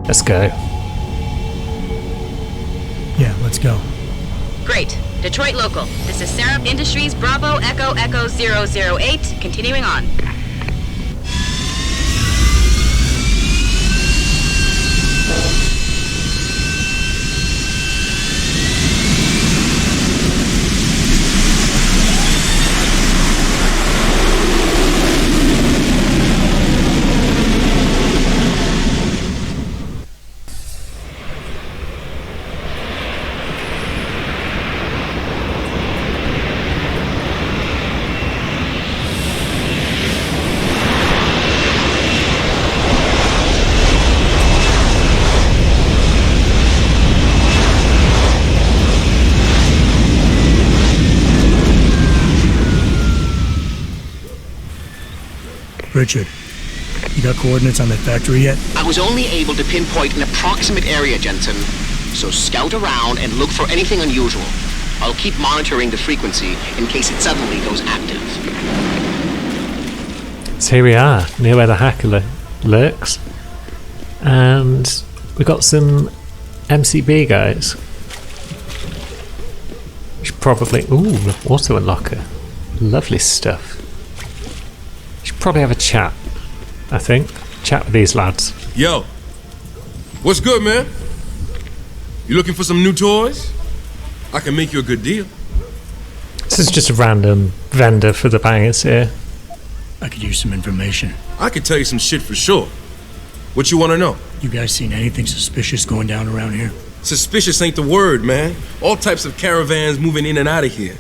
Let's go. Yeah, let's go. Great. Detroit local. This is Sarah Industries Bravo Echo Echo 008. Continuing on. Richard, you got coordinates on that factory yet? I was only able to pinpoint an approximate area, Jensen. So scout around and look for anything unusual. I'll keep monitoring the frequency in case it suddenly goes active. So here we are, near where the hacker lurks. And we got some MCB guys. We should probably... Ooh, auto unlocker. Lovely stuff. Should probably have a chat, I think. Chat with these lads. Yo, what's good, man? You looking for some new toys? I can make you a good deal. This is just a random vendor for the bangers here. I could use some information. I can tell you some shit for sure. What you want to know? You guys seen anything suspicious going down around here? Suspicious ain't the word, man. All types of caravans moving in and out of here.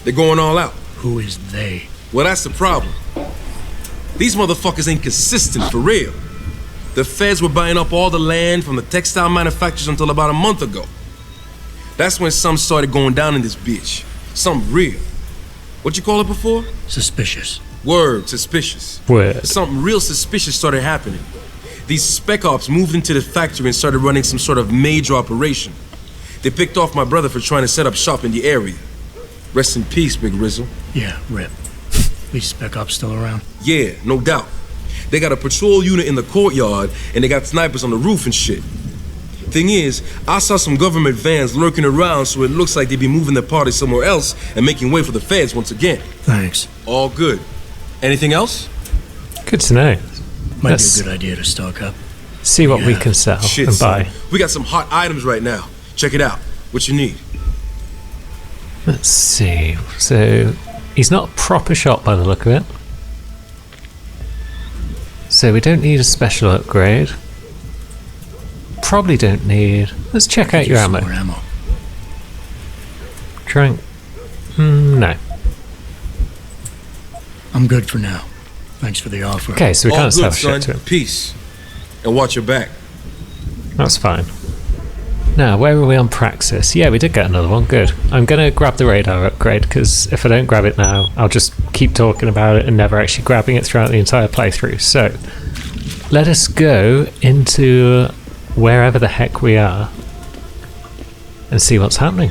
They're going all out. Who is they? Well, that's the problem. These motherfuckers ain't consistent, for real. The feds were buying up all the land from the textile manufacturers until about a month ago. That's when some started going down in this bitch. Something real. What you call it before? Suspicious. Word, suspicious. Word. Something real suspicious started happening. These spec ops moved into the factory and started running some sort of major operation. They picked off my brother for trying to set up shop in the area. Rest in peace, Big Rizzle. Yeah, rip. These spec ops still around? Yeah, no doubt. They got a patrol unit in the courtyard and they got snipers on the roof and shit. Thing is, I saw some government vans lurking around, so it looks like they be moving the party somewhere else and making way for the feds once again. Thanks. All good. Anything else? Good to know. Might Let's be a good idea to stock up. see what we Yeah. can sell Shit, and son. buy. We got some hot items right now. Check it out. What you need? Let's see. So, he's not a proper shot by the look of it. So we don't need a special upgrade. Probably don't need... Let's check out your Use some ammo. more ammo. Drink. No. I'm good for now. Thanks for the offer. Okay, so we All can't sell good, shit son. to him. Peace. And watch your back. That's fine. Now, where were we on Praxis? Yeah, we did get another one. Good. I'm going to grab the radar upgrade, because if I don't grab it now, I'll just keep talking about it and never actually grabbing it throughout the entire playthrough. So, let us go into wherever the heck we are and see what's happening.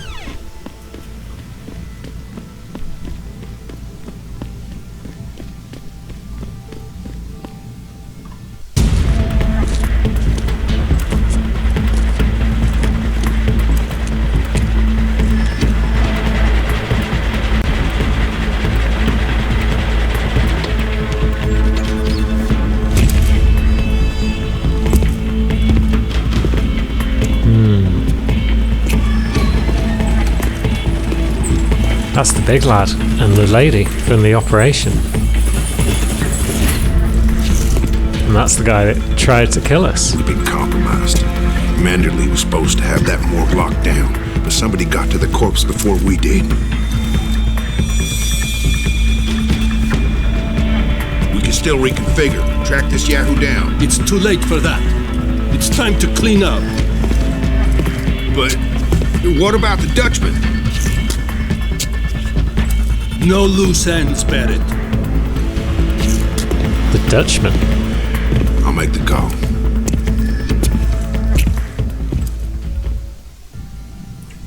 That's the big lad and the lady from the operation. And that's the guy that tried to kill us. We've been compromised. Manderley was supposed to have that morgue locked down, but somebody got to the corpse before we did. We can still reconfigure. Track this Yahoo down. It's too late for that. It's time to clean up. But what about the Dutchman? No loose ends, Barrett. The Dutchman. I'll make the call.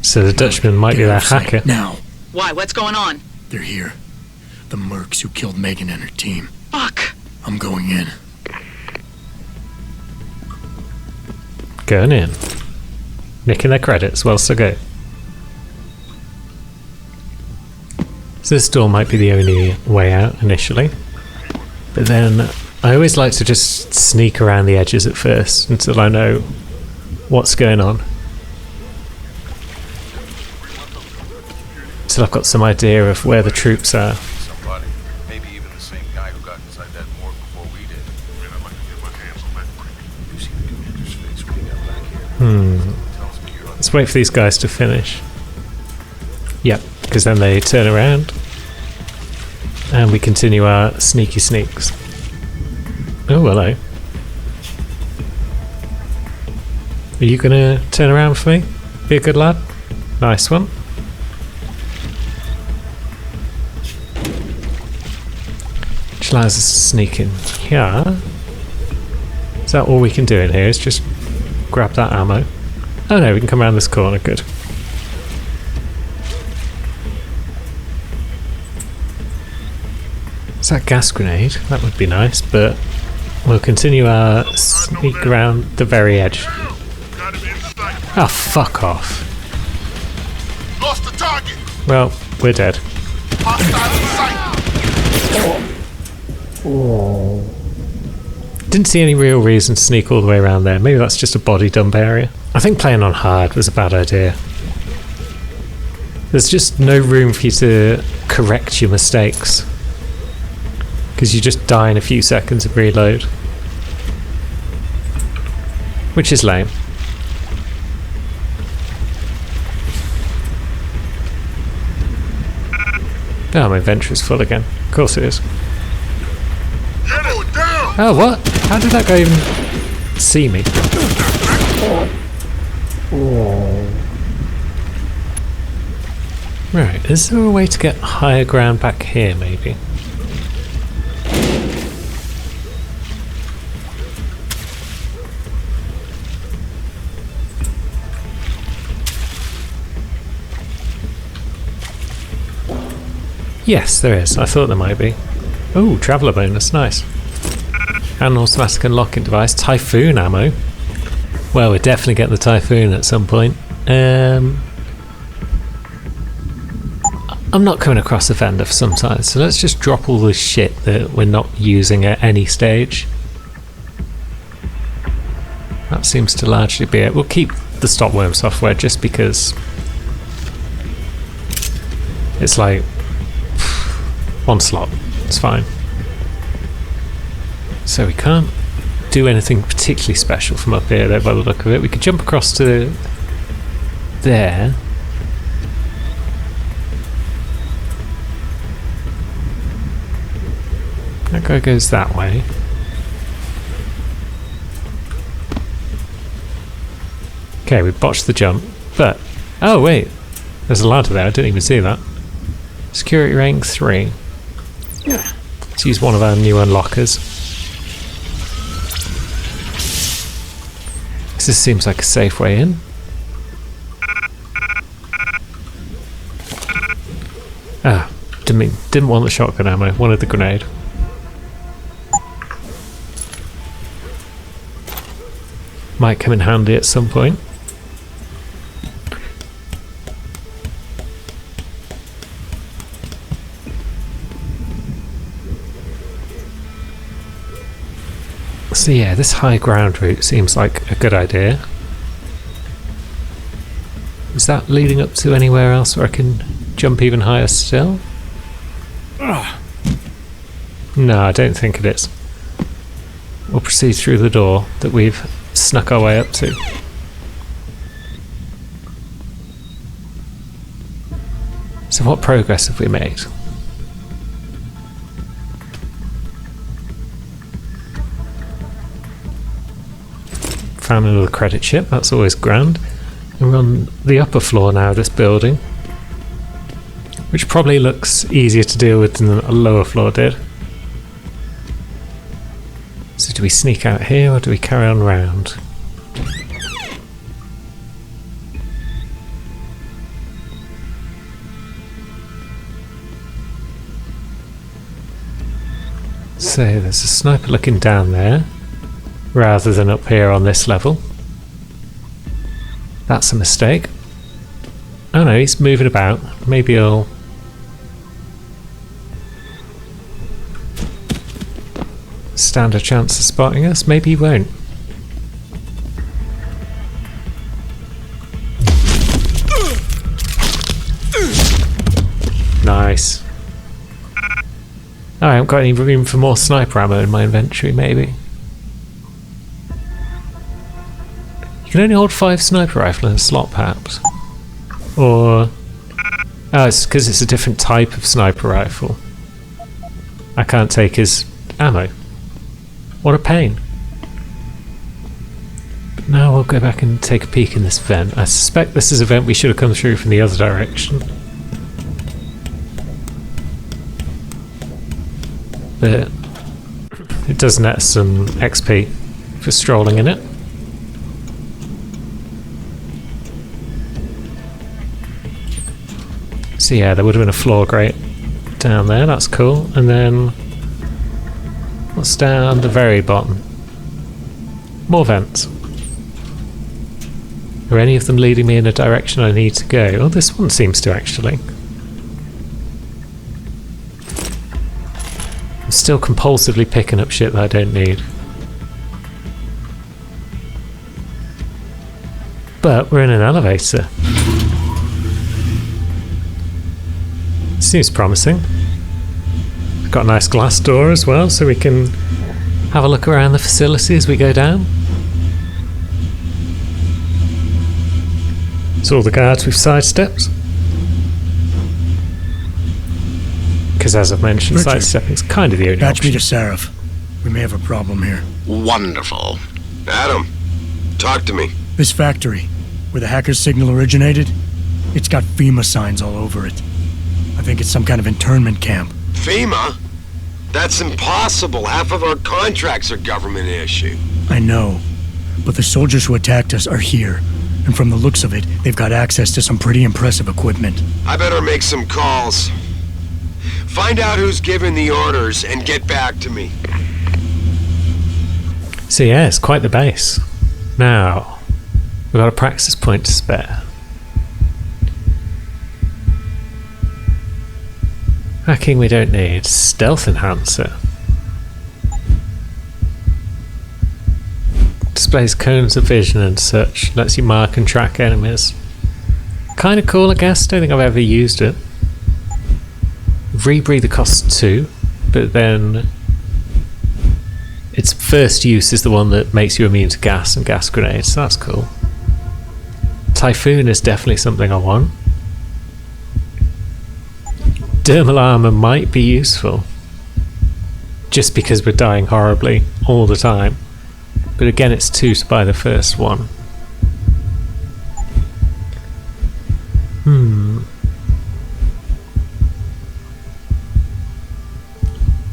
So the Dutchman might be Get their out of sight. hacker. Now. Why? What's going on? They're here. The mercs who killed Megan and her team. Fuck. I'm going in. Going in. Nicking their credits whilst I go. So this door might be the only way out initially. But then I always like to just sneak around the edges at first until I know what's going on. Until I've got some idea of where the troops are. Somebody, maybe even the same guy who got inside that morgue before we did. I'd like to get my hands on that brick. You see the commander's face when he got back here? Let's wait for these guys to finish. Yep, because then they turn around and we continue our sneaky sneaks. Oh, hello. Are you gonna turn around for me? Be a good lad? Nice one. Which allows us to sneak in here. Is that all we can do in here? Is just grab that ammo? Oh no, we can come around this corner, good. Is that a gas grenade? That would be nice, but we'll continue our sneak around the very edge. Oh, fuck off. Lost the target! Well, we're dead. Didn't see any real reason to sneak all the way around there. Maybe that's just a body dump area. I think playing on hard was a bad idea. There's just no room for you to correct your mistakes. Because you just die in a few seconds and reload. Which is lame. Oh, my inventory's full again. Of course it is. Oh, what? How did that guy even see me? Right, is there a way to get higher ground back here, maybe? Yes, there is. I thought there might be. Oh, traveller bonus, nice. And an automatic unlocking device. Typhoon ammo. Well, we're definitely getting the Typhoon at some point. I'm not coming across a vendor for some time, so let's just drop all this shit that we're not using at any stage. That seems to largely be it. We'll keep the Stopworm software just because it's like one slot. It's fine. So we can't do anything particularly special from up here though by the look of it. We could jump across to there. That guy goes that way. Okay, we botched the jump, but oh wait, there's a ladder there, I didn't even see that. Security rank 3. Let's use one of our new unlockers. This seems like a safe way in. Ah, didn't want the shotgun ammo, wanted the grenade. Might come in handy at some point. So yeah, this high ground route seems like a good idea. Is that leading up to anywhere else where I can jump even higher still? No, I don't think it is. We'll proceed through the door that we've snuck our way up to. So what progress have we made? Found another credit ship, that's always grand. And we're on the upper floor now of this building, which probably looks easier to deal with than a lower floor did. So do we sneak out here or do we carry on round? So there's a sniper looking down there rather than up here on this level. That's a mistake. Oh no, he's moving about. Maybe he'll... stand a chance of spotting us. Maybe he won't. Nice. Oh, I haven't got any room for more sniper ammo in my inventory, maybe. You can only hold 5 sniper rifle in a slot, perhaps. Or... oh, it's because it's a different type of sniper rifle. I can't take his ammo. What a pain. But now we'll go back and take a peek in this vent. I suspect this is a vent we should have come through from the other direction. But it does net some XP for strolling in it. So yeah, there would have been a floor grate down there, that's cool. And then what's down the very bottom? More vents. Are any of them leading me in a direction I need to go? Oh, this one seems to actually. I'm still compulsively picking up shit that I don't need. But we're in an elevator. Seems promising. Got a nice glass door as well, so we can have a look around the facility as we go down. So all the guards we've sidestepped. Because as I've mentioned, Richard, sidestepping is kind of the only Patch me option. to Sarif. We may have a problem here. Wonderful. Adam, talk to me. This factory, where the hacker's signal originated, it's got FEMA signs all over it. I think it's some kind of internment camp. FEMA? That's impossible. Half of our contracts are government issue. I know, but the soldiers who attacked us are here, and from the looks of it, they've got access to some pretty impressive equipment. I better make some calls. Find out who's giving the orders and get back to me. So yeah, it's quite the base. Now, we've got a praxis point to spare. Hacking we don't need. Stealth enhancer. Displays cones of vision and such. Lets you mark and track enemies. Kind of cool, I guess. Don't think I've ever used it. Rebreather costs 2, but then its first use is the one that makes you immune to gas and gas grenades, so that's cool. Typhoon is definitely something I want. Dermal armor might be useful, just because we're dying horribly all the time. But again, it's 2 to buy the first one.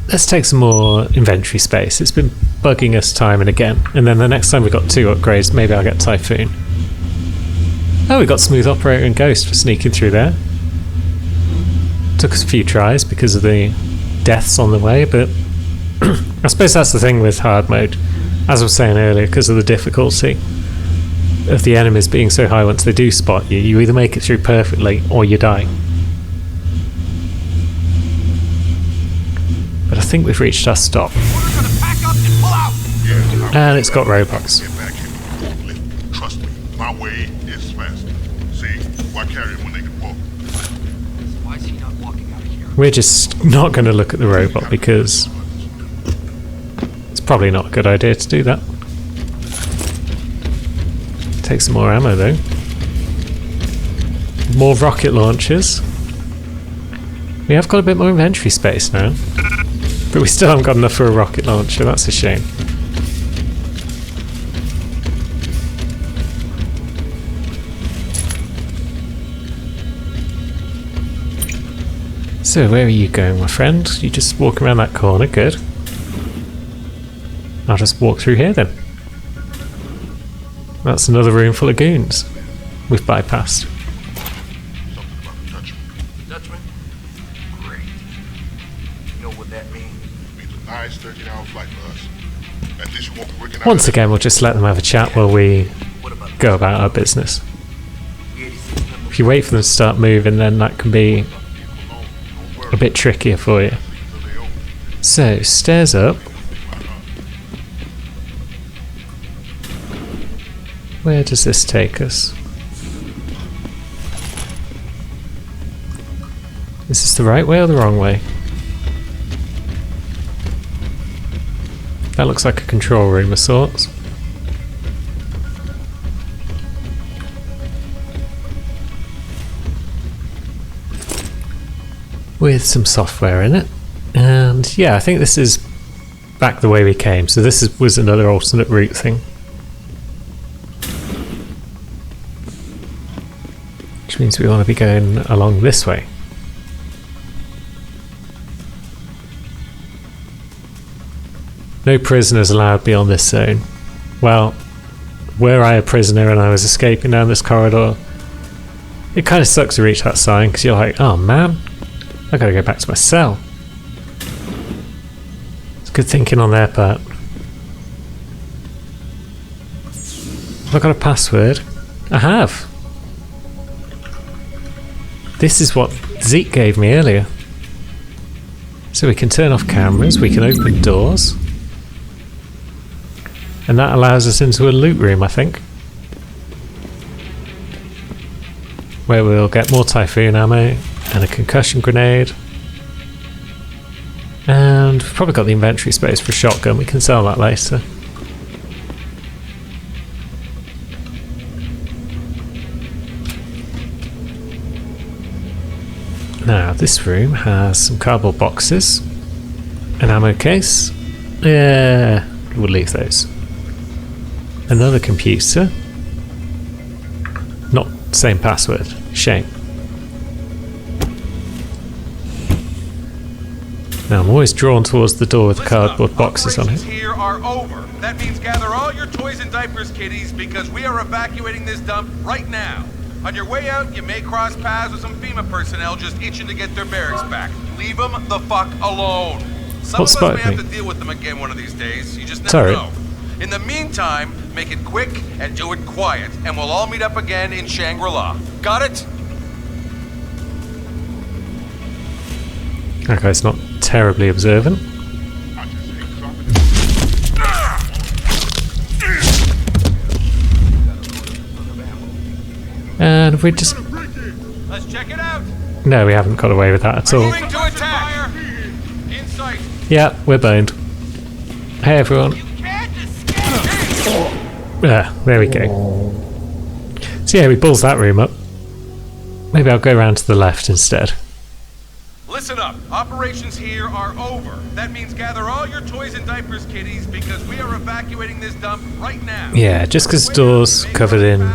Let's take some more inventory space. It's been bugging us time and again. And then the next time we've got 2 upgrades, maybe I'll get Typhoon. Oh, we got Smooth Operator and Ghost for sneaking through there. Took us a few tries because of the deaths on the way, but I suppose that's the thing with hard mode. As I was saying earlier, because of the difficulty of the enemies being so high once they do spot you, you either make it through perfectly or you die. But I think we've reached our stop. And it's got robots. Get back here. Trust me, my way is faster. See, why carry it when they can walk? Why is he not walking out of here? We're just not going to look at the robot because it's probably not a good idea to do that. Take some more ammo though. More rocket launchers. We have got a bit more inventory space now. But we still haven't got enough for a rocket launcher, that's a shame. So where are you going, my friend? You just walk around that corner, good. I'll just walk through here then. That's another room full of goons we've bypassed. Something about the Dutchman. Dutchman? Great. You know what that means? It means a nice 13-hour flight for us. At least you won't be working out. Once again, we'll just let them have a chat while we go about our business. If you wait for them to start moving, then that can be a bit trickier for you. So, stairs up. Where does this take us? Is this the right way or the wrong way? That looks like a control room of sorts. With some software in it. And yeah, I think this is back the way we came. So this was another alternate route thing. Which means we want to be going along this way. No prisoners allowed beyond this zone. Well, were I a prisoner and I was escaping down this corridor, it kind of sucks to reach that sign because you're like, oh man, I gotta go back to my cell. It's good thinking on their part. Have I got a password? I have. This is what Zeke gave me earlier. So we can turn off cameras, we can open doors. And that allows us into a loot room, I think. Where we'll get more Typhoon ammo and a concussion grenade. And we've probably got the inventory space for a shotgun, we can sell that later. Now, this room has some cardboard boxes, an ammo case. Yeah, we'll leave those. Another computer. Not same password. Shame. Now, I'm always drawn towards the door with the cardboard boxes on it. Here are over. That means gather all your toys and diapers, kiddies, because we are evacuating this dump right now. On your way out, you may cross paths with some FEMA personnel just itching to get their barracks back. Leave them the fuck alone. Some of us may have to deal with them again one of these days. You just never know. In the meantime, make it quick and do it quiet, and we'll all meet up again in Shangri-La. Got it? That guy's not terribly observant. And we just... Let's check it out. No, we haven't got away with that at all. Moving to attack. In sight. Yeah, we're boned. Hey everyone. There we go. So yeah, we balls that room up. Maybe I'll go around to the left instead. Listen up. Operations here are over. That means gather all your toys and diapers, kiddies, because we are evacuating this dump right now. Yeah, just because doors covered in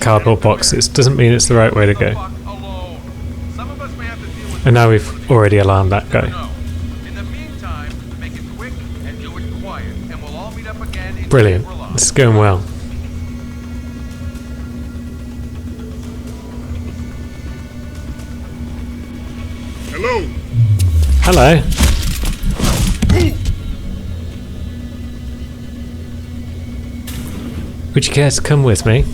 cardboard boxes doesn't mean it's the right way to go. And now we've already alarmed that guy. Brilliant. This is going well. Hello. Hello. Would you care to come with me?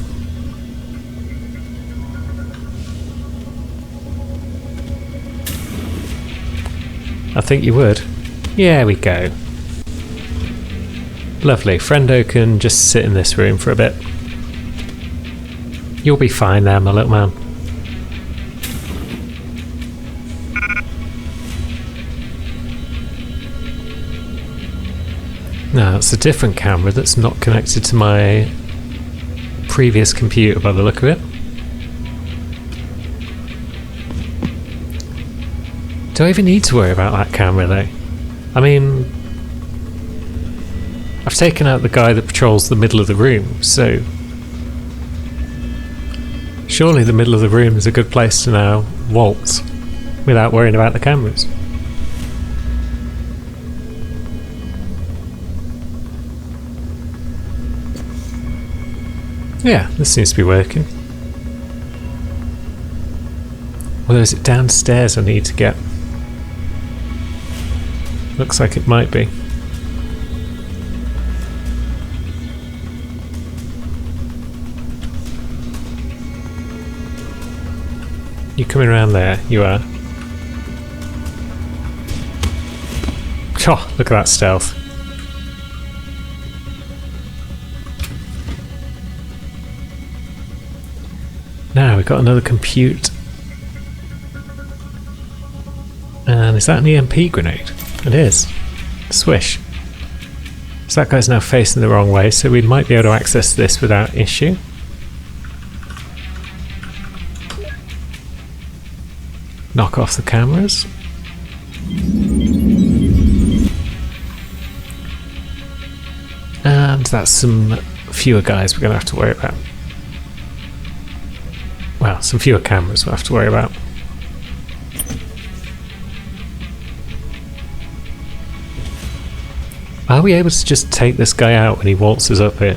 I think you would. Yeah, we go. Lovely. Friendo can just sit in this room for a bit. You'll be fine there, my little man. Now, it's a different camera that's not connected to my previous computer by the look of it. Do I even need to worry about that camera though? I mean, I've taken out the guy that patrols the middle of the room, so surely the middle of the room is a good place to now waltz without worrying about the cameras. Yeah, this seems to be working. Although is it downstairs I need to get? Looks like it might be. You coming around there? You are. Oh, look at that stealth. Now we've got another compute. And is that an EMP grenade? It is. Swish. So that guy's now facing the wrong way, so we might be able to access this without issue. Knock off the cameras. And that's some fewer guys we're going to have to worry about. Well, some fewer cameras we'll have to worry about. Are we able to just take this guy out when he waltzes up here?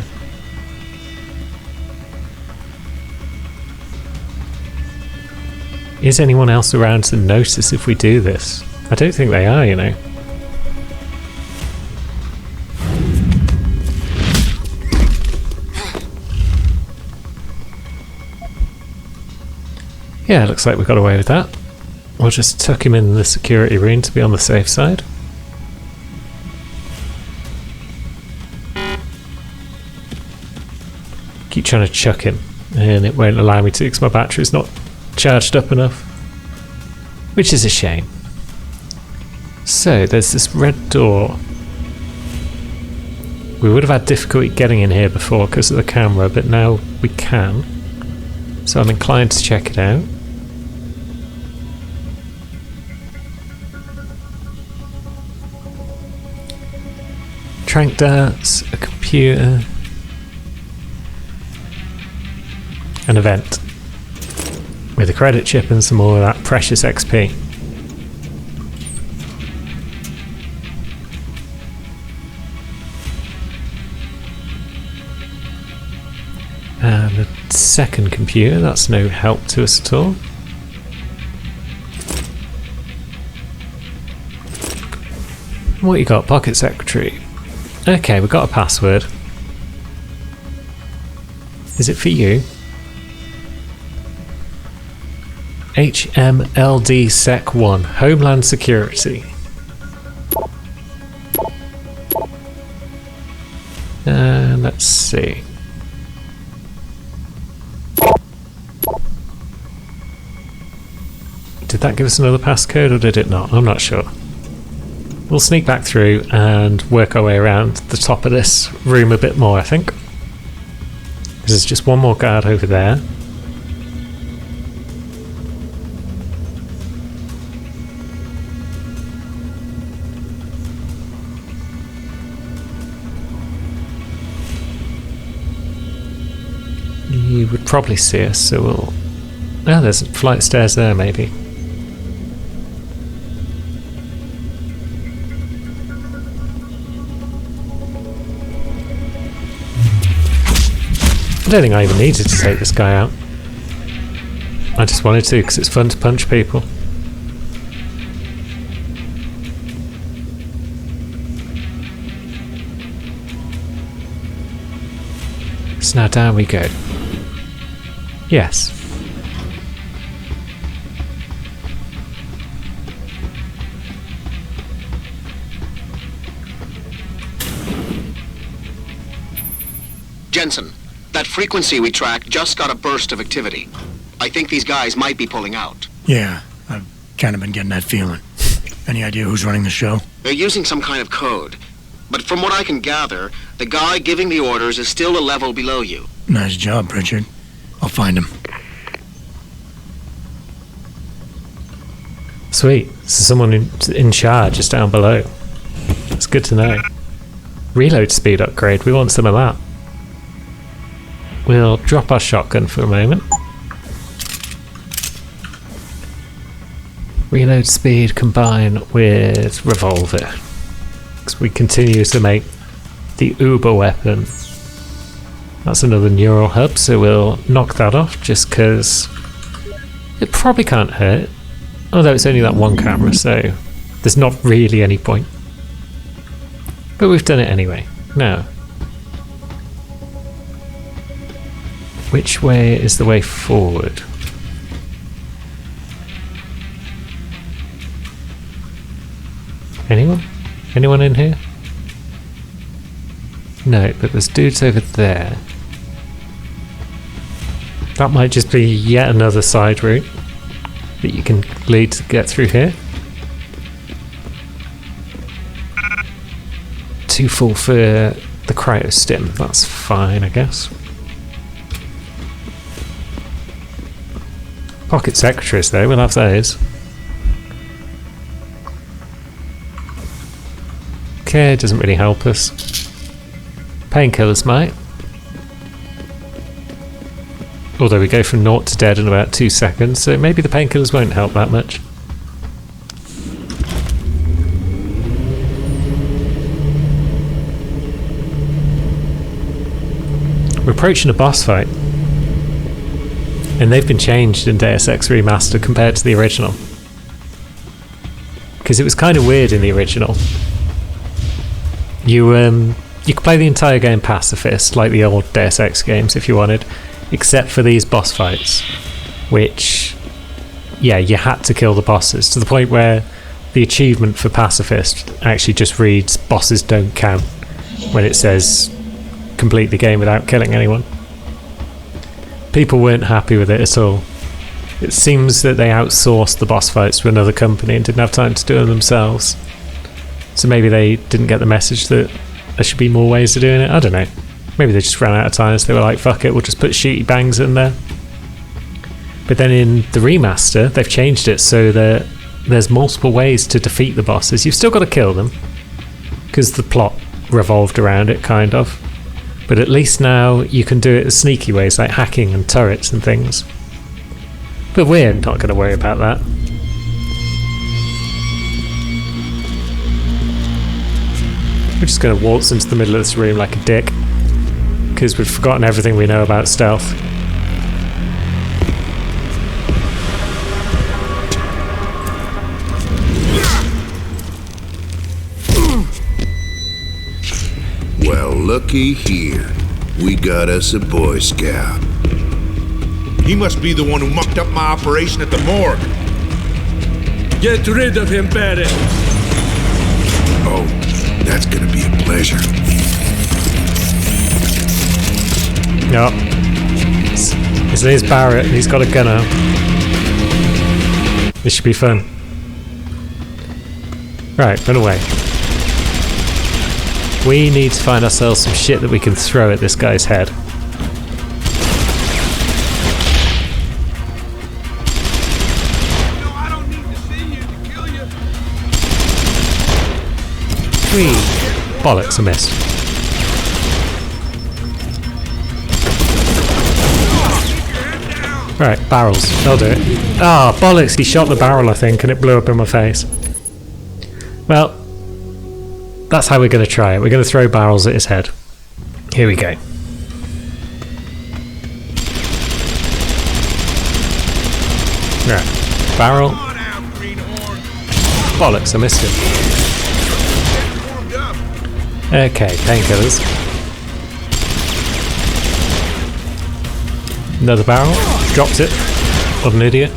Is anyone else around to notice if we do this? I don't think they are, you know. Yeah, looks like we got away with that. We'll just tuck him in the security room to be on the safe side. Keep trying to chuck him, and it won't allow me to because my battery's not charged up enough, which is a shame. So there's this red door. We would have had difficulty getting in here before because of the camera, but now we can, so I'm inclined to check it out. Trank darts, a computer, an event with a credit chip and some more of that precious XP. And a second computer, that's no help to us at all. What you got? Pocket secretary. Okay, we've got a password. Is it for you? HMLD Sec 1, Homeland Security. Let's see. Did that give us another passcode or did it not? I'm not sure. We'll sneak back through and work our way around the top of this room a bit more, I think. There's just one more guard over there. You would probably see us, so we'll... Oh, there's a flight of stairs there, maybe. I don't think I even needed to take this guy out. I just wanted to because it's fun to punch people. So now down we go. Yes. Jensen, that frequency we tracked just got a burst of activity. I think these guys might be pulling out. Yeah, I've kind of been getting that feeling. Any idea who's running the show? They're using some kind of code. But from what I can gather, the guy giving the orders is still a level below you. Nice job, Pritchard. I'll find him. Sweet. So someone in charge is down below. That's good to know. Reload speed upgrade. We want some of that. We'll drop our shotgun for a moment. Reload speed combine with revolver. Because we continue to make the uber weapon. That's another neural hub, so we'll knock that off just because it probably can't hurt. Although it's only that one camera, so there's not really any point. But we've done it anyway. Now, which way is the way forward? Anyone? Anyone in here? No, but there's dudes over there. That might just be yet another side route that you can lead to get through here. Too full for the cryostim. That's fine, I guess. Pocket secretaries, though. We'll have those. Okay, doesn't really help us. Painkillers might. Although we go from 0 to dead in about 2 seconds, so maybe the painkillers won't help that much. We're approaching a boss fight. And they've been changed in Deus Ex Remastered compared to the original. Because it was kind of weird in the original. You could play the entire game pacifist, like the old Deus Ex games if you wanted, except for these boss fights, which, yeah, you had to kill the bosses, to the point where the achievement for pacifist actually just reads bosses don't count when it says complete the game without killing anyone. People weren't happy with it at all. It seems that they outsourced the boss fights to another company and didn't have time to do them themselves. So maybe they didn't get the message that there should be more ways of doing it. I don't know. Maybe they just ran out of time, so they were like, fuck it, we'll just put shooty bangs in there. But then in the remaster, they've changed it so that there's multiple ways to defeat the bosses. You've still got to kill them, because the plot revolved around it, kind of. But at least now you can do it as sneaky ways, like hacking and turrets and things. But we're not going to worry about that. We're just going to waltz into the middle of this room like a dick, because we've forgotten everything we know about stealth. Well, looky here. We got us a Boy Scout. He must be the one who mucked up my operation at the morgue. Get rid of him, Barrett. Oh, that's gonna be a pleasure. Yep. His name's Barrett and he's got a gun out. This should be fun. Right, run away. We need to find ourselves some shit that we can throw at this guy's head. No, I don't need to see you to kill you. Whee! Bollocks, I missed. Right, barrels. They'll do it. Ah, bollocks! He shot the barrel, I think, and it blew up in my face. Well, that's how we're going to try it. We're going to throw barrels at his head. Here we go. Right. Barrel. Bollocks, I missed him. Okay, painkillers. Another barrel. Dropped it. What an idiot.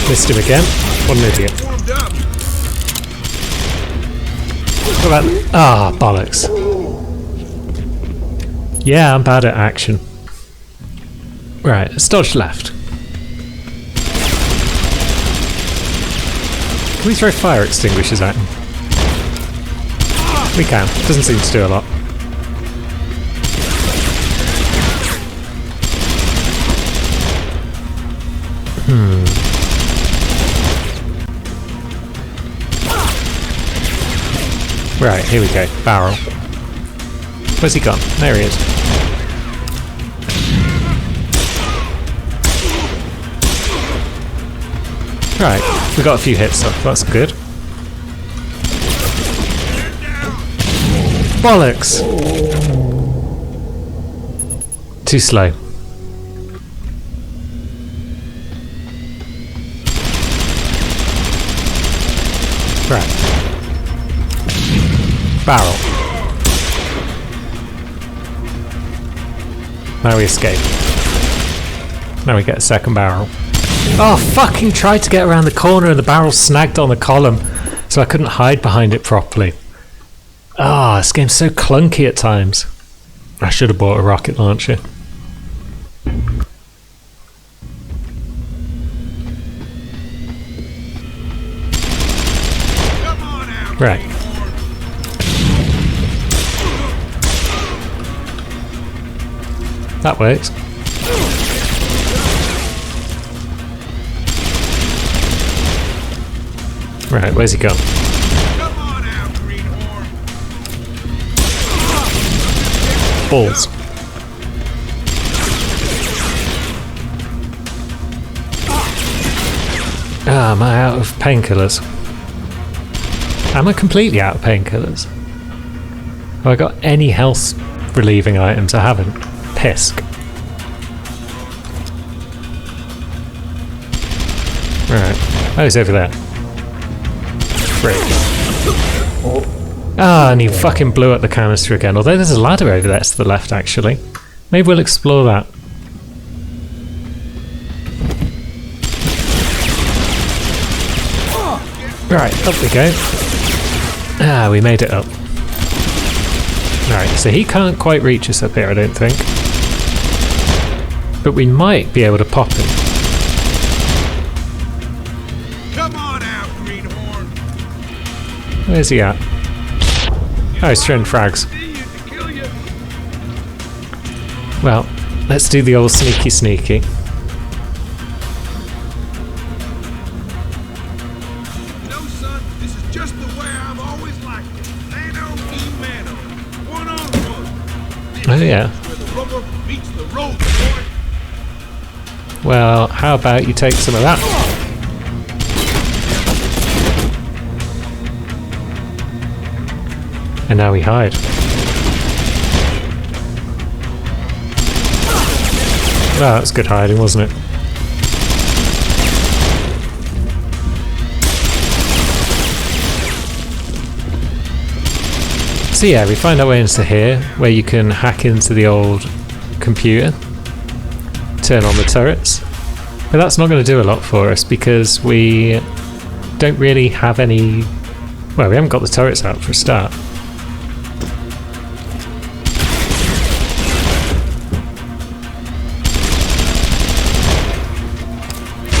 Missed him again. What an idiot. What about... Ah, bollocks. Yeah, I'm bad at action. Right, let's dodge left. Can we throw fire extinguishers at him? We can. Doesn't seem to do a lot. Right, here we go. Barrel. Where's he gone? There he is. Right, we got a few hits up. That's good. Bollocks! Too slow. Right. Barrel. Now we escape. Now we get a second barrel. Oh, fucking tried to get around the corner and the barrel snagged on the column. so I couldn't hide behind it properly. Ah, this game's so clunky at times. I should have bought a rocket launcher. Right. That works. Right, where's he gone? Balls. Ah, am I out of painkillers? Am I completely out of painkillers? Have I got any health relieving items? I haven't. Pisk. Right. Oh, he's over there. Frick. Ah, and he fucking blew up the canister again. Although there's a ladder over there to the left, actually. Maybe we'll explore that. Right, up we go. Ah, we made it up. Alright, so he can't quite reach us up here, I don't think. But we might be able to pop him. Come on out, Greenhorn. Where's he at? Oh, he's throwing frags. Well, let's do the old sneaky sneaky. No, son, this is just the way I've always liked it. Mano y mano. One-on-one. Oh yeah. Where the rubber meets the road, boy. Well, how about you take some of that? And now we hide. Well, that's good hiding, wasn't it? So yeah, we find our way into here, where you can hack into the old computer, turn on the turrets. But that's not going to do a lot for us, because we don't really have any... Well, we haven't got the turrets out for a start.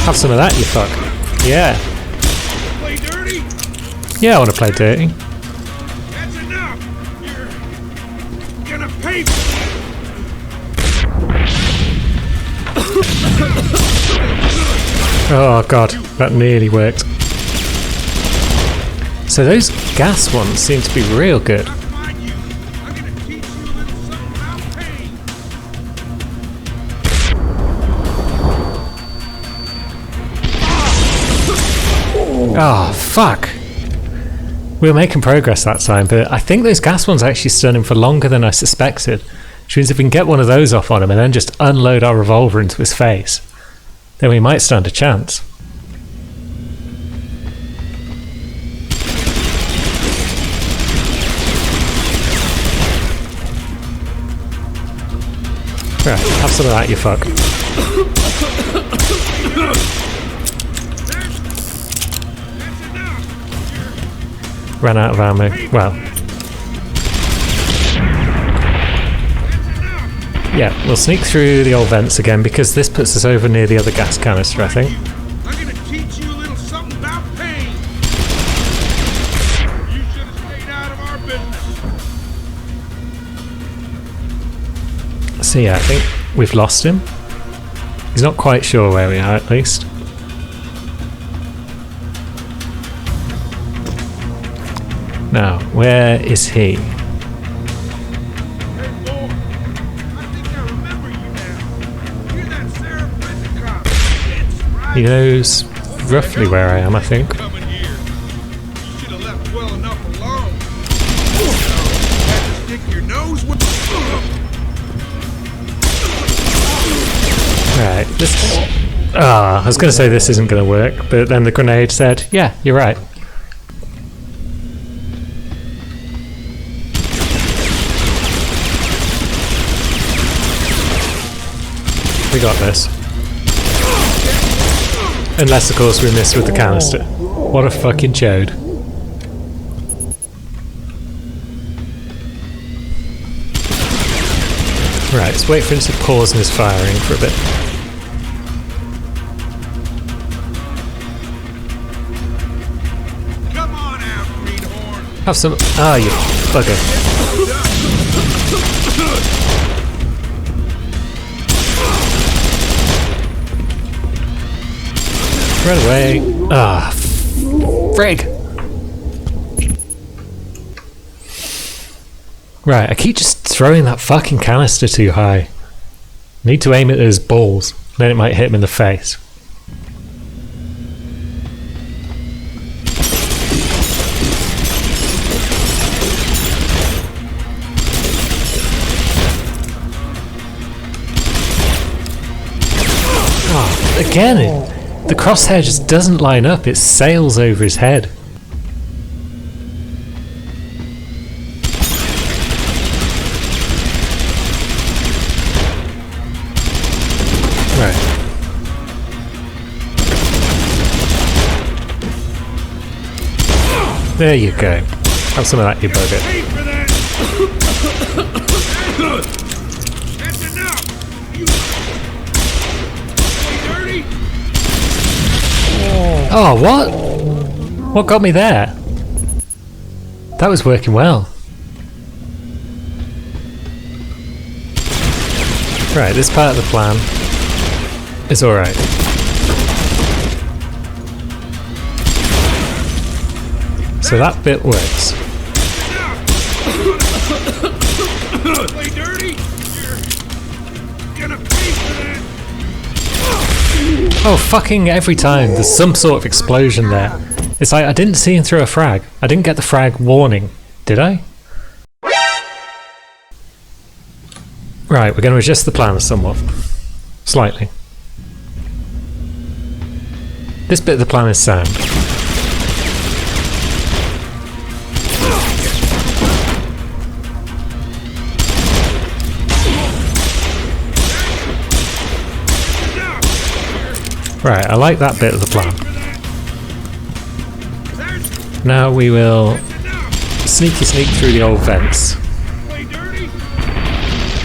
Have some of that, you fuck. Yeah. Play dirty? Yeah, I want to play dirty. That's enough. You're gonna pay for Oh god, that nearly worked. So those gas ones seem to be real good. I'm gonna teach you a little something about pain. Oh, fuck. We were making progress that time, but I think those gas ones actually stun him for longer than I suspected. Which means if we can get one of those off on him and then just unload our revolver into his face, then we might stand a chance. Right, have some of that, you fuck. Ran out of ammo. Well. Yeah, we'll sneak through the old vents again because this puts us over near the other gas canister, I think. I'm gonna teach you a little something about pain. You should have stayed out of our business. So yeah, I think we've lost him. He's not quite sure where we are, at least. Now, where is he? Hey, boy. I think I remember you now. You're that Sarah Pentecost. That's right. He knows roughly where I am, I think. Coming here. You should have left well enough alone. You had to stick your nose with the... Right, this... Ah, I was going to say this isn't going to work, but then the grenade said, yeah, you're right. We got this. Unless, of course, we miss with the canister. What a fucking chode. Right, let's wait for him to pause in his firing for a bit. Come on out, greenhorn. Have some. Ah, you bugger. Run away. Ah, frig. Right, I keep just throwing that fucking canister too high. Need to aim it at his balls, then it might hit him in the face. Oh, again, the crosshair just doesn't line up, it sails over his head. Right. There you go. Have some of that, you bugger. Pay for that. That's enough. You play dirty. Oh, what? What got me there? That was working well. Right, this part of the plan is alright. So that bit works. Play dirty. You're gonna pay for that. Oh, fucking every time there's some sort of explosion there. It's like I didn't see him throw a frag. I didn't get the frag warning. Did I? Right, we're going to adjust the plan somewhat. Slightly. This bit of the plan is sound. Right, I like that bit of the plan. Now we will sneaky sneak through the old vents.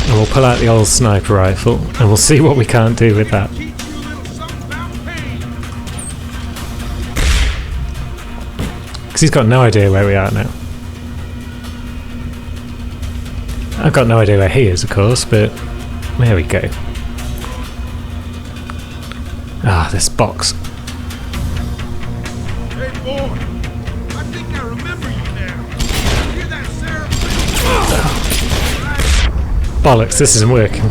And we'll pull out the old sniper rifle and we'll see what we can't do with that. Because he's got no idea where we are now. I've got no idea where he is, of course, but there we go. Ah, this box. Hey boy, I think I remember you now. Hear that, Sarah? Bollocks, this isn't working.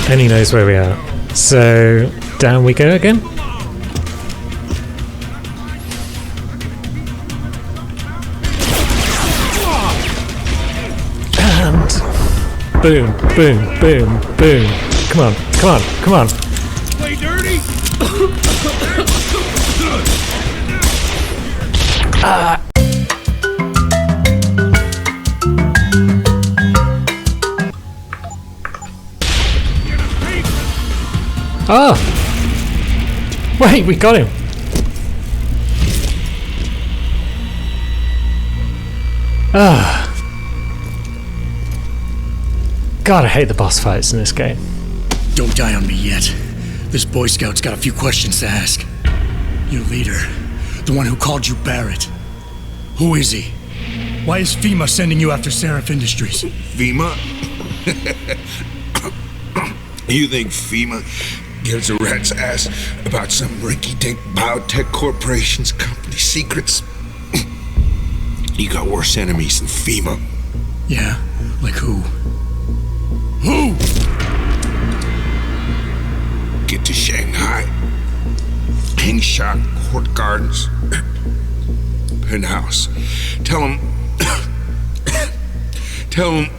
And he knows where we are. So, down we go again. And boom, boom, boom, boom. Come on, come on, come on. Play dirty. Oh! Wait, we got him! Ah. God, I hate the boss fights in this game. Don't die on me yet. This Boy Scout's got a few questions to ask. Your leader, the one who called you Barrett. Who is he? Why is FEMA sending you after Seraph Industries? FEMA? You think FEMA gives a rat's ass about some rinky-dink biotech corporation's company secrets? You got worse enemies than FEMA. Yeah? Like who? Who? Get to Shanghai. Hang Shot Court Gardens. Penthouse. Tell him... Tell him...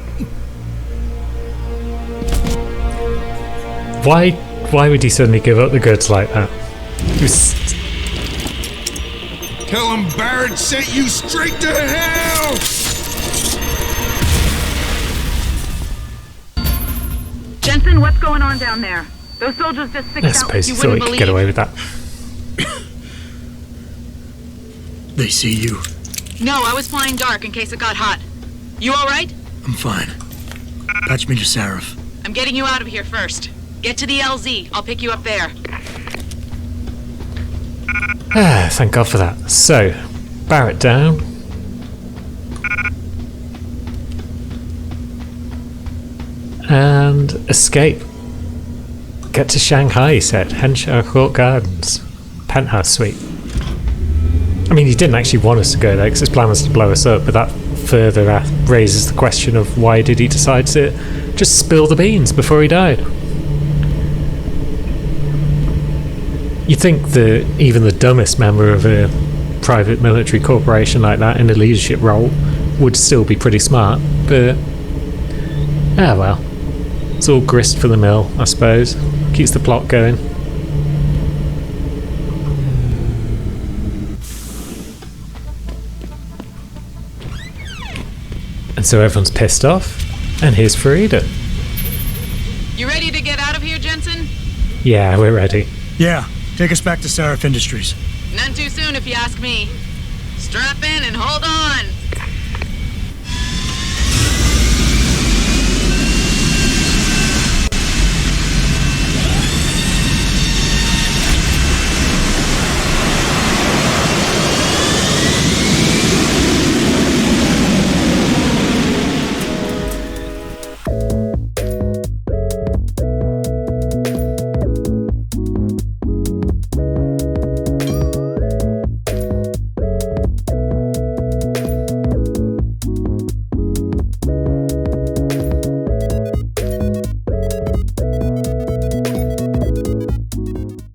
Why would he suddenly give up the goods like that? Tell him Barrett sent you straight to hell! Jensen, what's going on down there? Those soldiers just sicked I out. suppose he You thought he wouldn't could get away believe. with that. They see you. No, I was flying dark in case it got hot. You alright? I'm fine. Patch me to Sarif. I'm getting you out of here first. Get to the LZ. I'll pick you up there. Thank God for that. So, Barrett down. And escape. Get to Shanghai, he said. Henshaw Court Gardens. Penthouse suite. I mean, he didn't actually want us to go there because his plan was to blow us up, but that further raises the question of why did he decide to just spill the beans before he died? You'd think that even the dumbest member of a private military corporation like that in a leadership role would still be pretty smart, but well, it's all grist for the mill, I suppose. Keeps the plot going. And so everyone's pissed off, and here's Farida. You ready to get out of here, Jensen? Yeah, we're ready. Yeah, take us back to Sarif Industries. None too soon if you ask me. Strap in and hold on.